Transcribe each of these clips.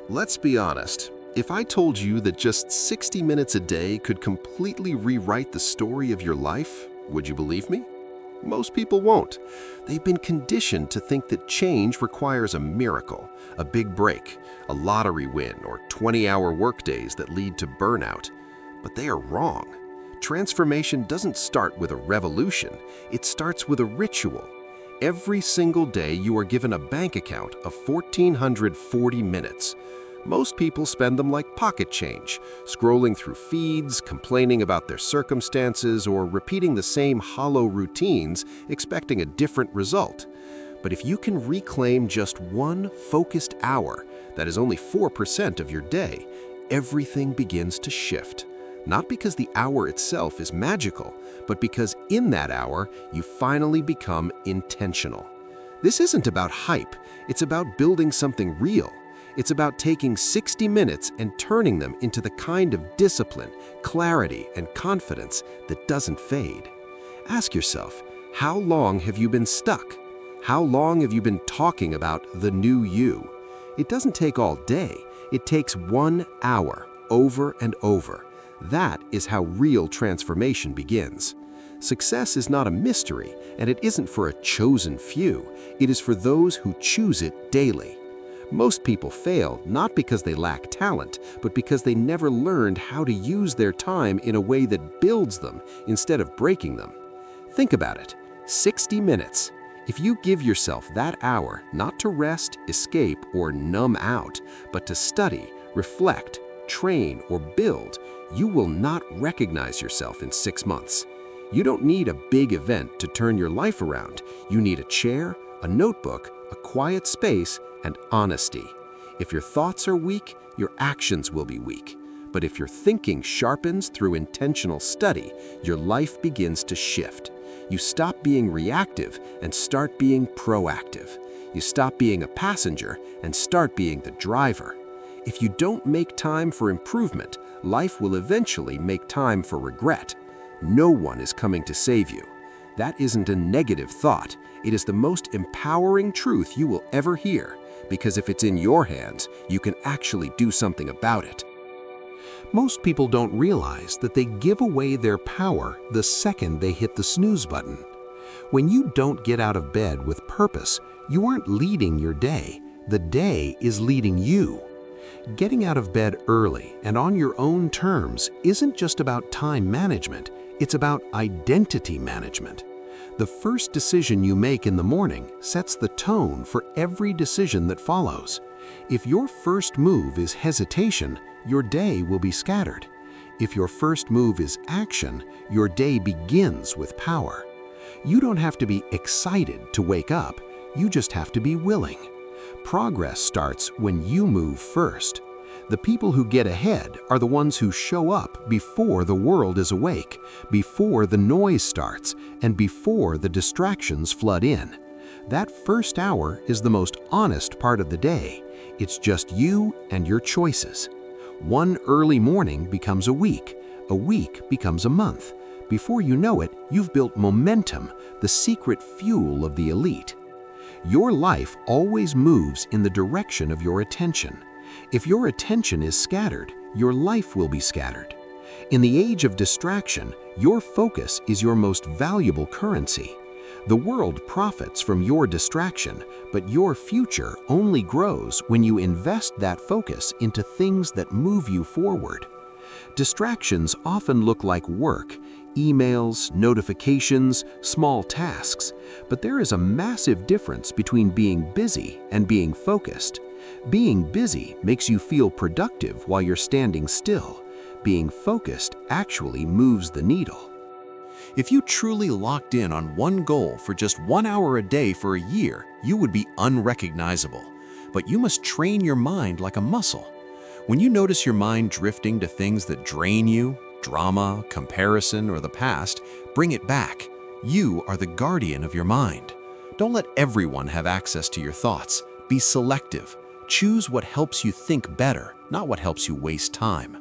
Let's be honest. If I told you that just 60 minutes a day could completely rewrite the story of your life, would you believe me? Most people won't. They've been conditioned to think that change requires a miracle, a big break, a lottery win, or 20-hour workdays that lead to burnout. But they are wrong. Transformation doesn't start with a revolution. It starts with a ritual. Every single day you are given a bank account of 1,440 minutes. Most people spend them like pocket change, scrolling through feeds, complaining about their circumstances, or repeating the same hollow routines, expecting a different result. But if you can reclaim just one focused hour, that is only 4% of your day, everything begins to shift. Not because the hour itself is magical, but because in that hour, you finally become intentional. This isn't about hype, it's about building something real. It's about taking 60 minutes and turning them into the kind of discipline, clarity, and confidence that doesn't fade. Ask yourself, how long have you been stuck? How long have you been talking about the new you? It doesn't take all day. It takes 1 hour, over and over. That is how real transformation begins. Success is not a mystery, and it isn't for a chosen few. It is for those who choose it daily. Most people fail not because they lack talent, but because they never learned how to use their time in a way that builds them instead of breaking them. Think about it. 60 minutes. If you give yourself that hour not to rest, escape, or numb out, but to study, reflect, train, or build, you will not recognize yourself in 6 months. You don't need a big event to turn your life around. You need a chair, a notebook, a quiet space, and honesty. If your thoughts are weak, your actions will be weak. But if your thinking sharpens through intentional study, your life begins to shift. You stop being reactive and start being proactive. You stop being a passenger and start being the driver. If you don't make time for improvement, life will eventually make time for regret. No one is coming to save you. That isn't a negative thought. It is the most empowering truth you will ever hear, because if it's in your hands, you can actually do something about it. Most people don't realize that they give away their power the second they hit the snooze button. When you don't get out of bed with purpose, you aren't leading your day. The day is leading you. Getting out of bed early and on your own terms isn't just about time management, it's about identity management. The first decision you make in the morning sets the tone for every decision that follows. If your first move is hesitation, your day will be scattered. If your first move is action, your day begins with power. You don't have to be excited to wake up, you just have to be willing. Progress starts when you move first. The people who get ahead are the ones who show up before the world is awake, before the noise starts, and before the distractions flood in. That first hour is the most honest part of the day. It's just you and your choices. One early morning becomes a week becomes a month. Before you know it, you've built momentum, the secret fuel of the elite. Your life always moves in the direction of your attention. If your attention is scattered, your life will be scattered. In the age of distraction, your focus is your most valuable currency. The world profits from your distraction, but your future only grows when you invest that focus into things that move you forward. Distractions often look like work, emails, notifications, small tasks, but there is a massive difference between being busy and being focused. Being busy makes you feel productive while you're standing still. Being focused actually moves the needle. If you truly locked in on one goal for just 1 hour a day for a year, you would be unrecognizable. But you must train your mind like a muscle. When you notice your mind drifting to things that drain you, drama, comparison, or the past, bring it back. You are the guardian of your mind. Don't let everyone have access to your thoughts. Be selective. Choose what helps you think better, not what helps you waste time.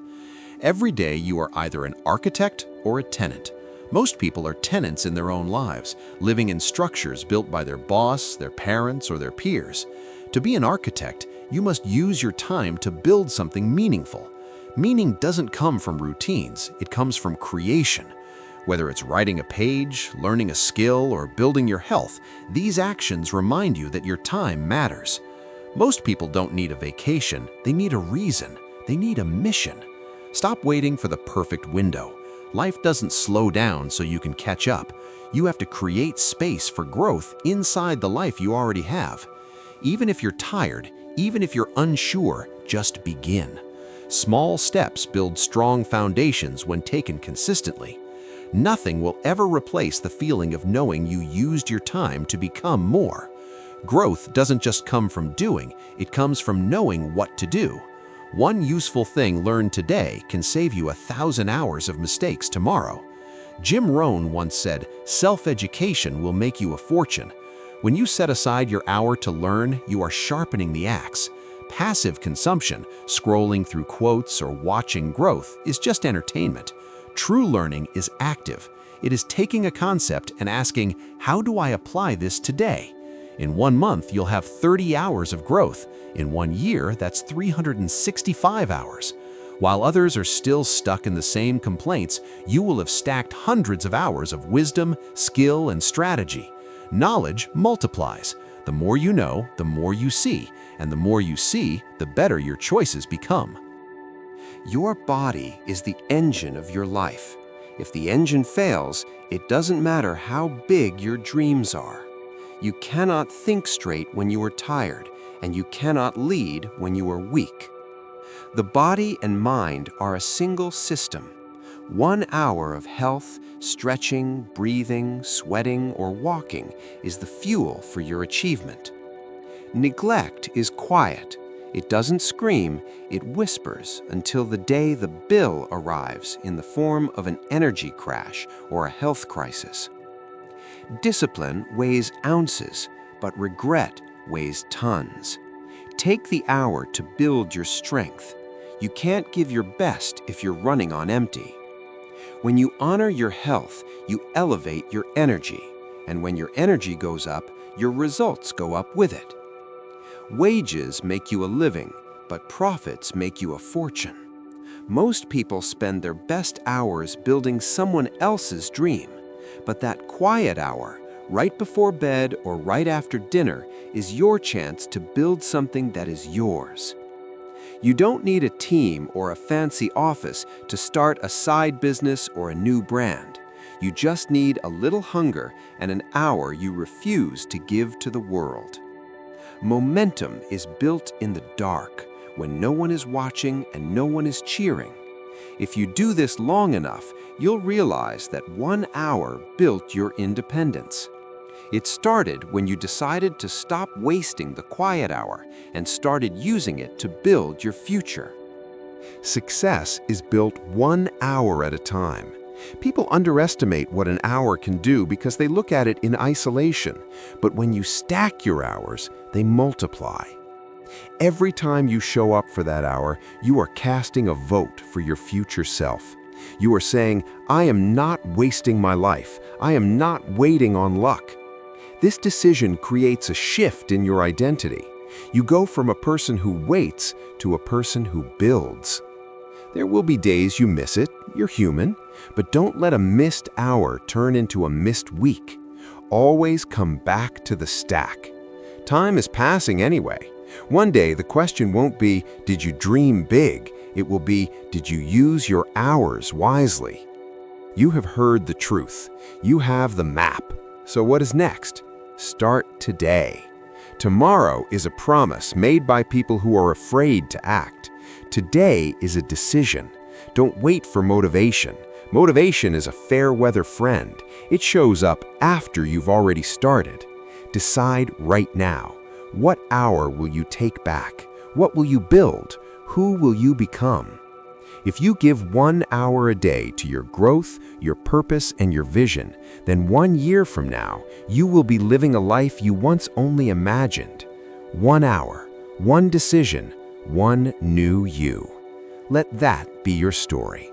Every day you are either an architect or a tenant. Most people are tenants in their own lives, living in structures built by their boss, their parents, or their peers. To be an architect, You must use your time to build something meaningful. Meaning doesn't come from routines, it comes from creation. Whether it's writing a page, learning a skill, or building your health, these actions remind you that your time matters. Most people don't need a vacation, they need a reason. They need a mission. Stop waiting for the perfect window. Life doesn't slow down so you can catch up. You have to create space for growth inside the life you already have. Even if you're tired, even if you're unsure, just begin. Small steps build strong foundations when taken consistently. Nothing will ever replace the feeling of knowing you used your time to become more. Growth doesn't just come from doing, it comes from knowing what to do. One useful thing learned today can save you 1,000 hours of mistakes tomorrow. Jim Rohn once said, "Self-education will make you a fortune." When you set aside your hour to learn, you are sharpening the axe. Passive consumption, scrolling through quotes or watching growth, is just entertainment. True learning is active. It is taking a concept and asking, how do I apply this today? In 1 month, you'll have 30 hours of growth. In 1 year, that's 365 hours. While others are still stuck in the same complaints, you will have stacked hundreds of hours of wisdom, skill, and strategy. Knowledge multiplies. The more you know, the more you see, and the more you see, the better your choices become. Your body is the engine of your life. If the engine fails, it doesn't matter how big your dreams are. You cannot think straight when you are tired, and you cannot lead when you are weak. The body and mind are a single system. 1 hour of health, stretching, breathing, sweating, or walking is the fuel for your achievement. Neglect is quiet. It doesn't scream, it whispers until the day the bill arrives in the form of an energy crash or a health crisis. Discipline weighs ounces, but regret weighs tons. Take the hour to build your strength. You can't give your best if you're running on empty. When you honor your health, you elevate your energy, and when your energy goes up, your results go up with it. Wages make you a living, but profits make you a fortune. Most people spend their best hours building someone else's dream, but that quiet hour, right before bed or right after dinner, is your chance to build something that is yours. You don't need a team or a fancy office to start a side business or a new brand. You just need a little hunger and an hour you refuse to give to the world. Momentum is built in the dark, when no one is watching and no one is cheering. If you do this long enough, you'll realize that 1 hour built your independence. It started when you decided to stop wasting the quiet hour and started using it to build your future. Success is built 1 hour at a time. People underestimate what an hour can do because they look at it in isolation. But when you stack your hours, they multiply. Every time you show up for that hour, you are casting a vote for your future self. You are saying, I am not wasting my life. I am not waiting on luck. This decision creates a shift in your identity. You go from a person who waits to a person who builds. There will be days you miss it, you're human, but don't let a missed hour turn into a missed week. Always come back to the stack. Time is passing anyway. One day the question won't be, did you dream big? It will be, did you use your hours wisely? You have heard the truth. You have the map. So what is next? Start today. Tomorrow is a promise made by people who are afraid to act. Today is a decision. Don't wait for motivation. Motivation is a fair weather friend. It shows up after you've already started. Decide right now. What hour will you take back? What will you build? Who will you become? If you give 1 hour a day to your growth, your purpose, and your vision, then 1 year from now, you will be living a life you once only imagined. 1 hour, 1 decision, 1 new you. Let that be your story.